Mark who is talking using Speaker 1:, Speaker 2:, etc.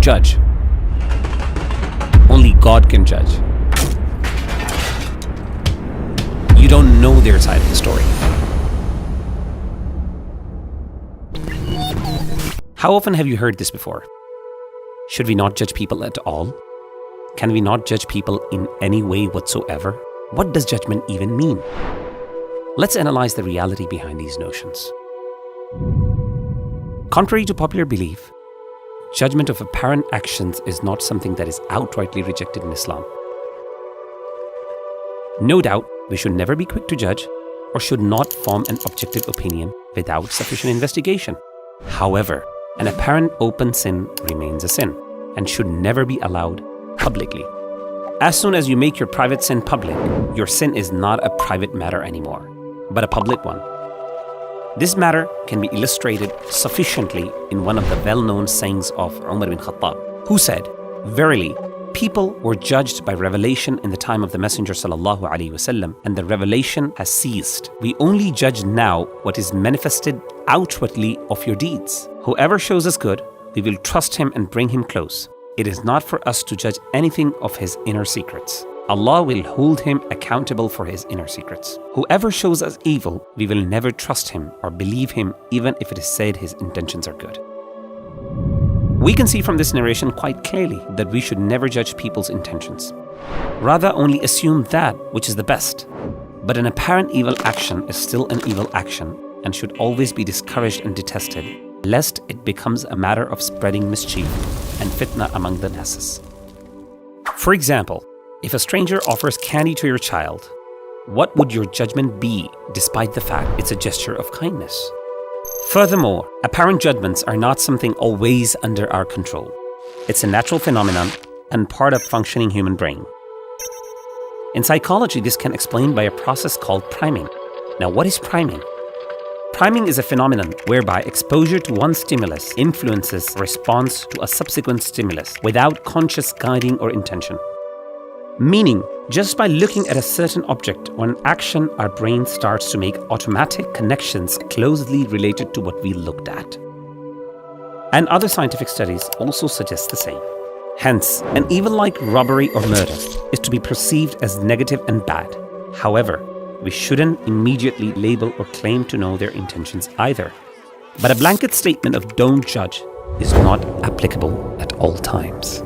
Speaker 1: don't judge. Only God can judge. You don't know their side of the story. How often have you heard this before? Should we not judge people at all? Can we not judge people in any way whatsoever? What does judgment even mean? Let's analyze the reality behind these notions. Contrary to popular belief, judgment of apparent actions is not something that is outrightly rejected in Islam. No doubt, we should never be quick to judge or should not form an objective opinion without sufficient investigation. However, an apparent open sin remains a sin and should never be allowed publicly. As soon as you make your private sin public, your sin is not a private matter anymore, but a public one. This matter can be illustrated sufficiently in one of the well-known sayings of Umar bin Khattab, who said, "Verily, people were judged by revelation in the time of the Messenger sallallahu alaihi wasallam, and the revelation has ceased. We only judge now what is manifested outwardly of your deeds. Whoever shows us good, we will trust him and bring him close. It is not for us to judge anything of his inner secrets. Allah will hold him accountable for his inner secrets. Whoever shows us evil, we will never trust him or believe him even if it is said his intentions are good." We can see from this narration quite clearly that we should never judge people's intentions. Rather, only assume that which is the best. But an apparent evil action is still an evil action and should always be discouraged and detested, lest it becomes a matter of spreading mischief and fitna among the masses. For example, if a stranger offers candy to your child, what would your judgment be despite the fact it's a gesture of kindness? Furthermore, apparent judgments are not something always under our control. It's a natural phenomenon and part of functioning human brain. In psychology, this can be explained by a process called priming. Now, what is priming? Priming is a phenomenon whereby exposure to one stimulus influences response to a subsequent stimulus without conscious guiding or intention. Meaning, just by looking at a certain object or an action, our brain starts to make automatic connections closely related to what we looked at. And other scientific studies also suggest the same. Hence, an evil like robbery or murder is to be perceived as negative and bad. However, we shouldn't immediately label or claim to know their intentions either. But a blanket statement of "don't judge" is not applicable at all times.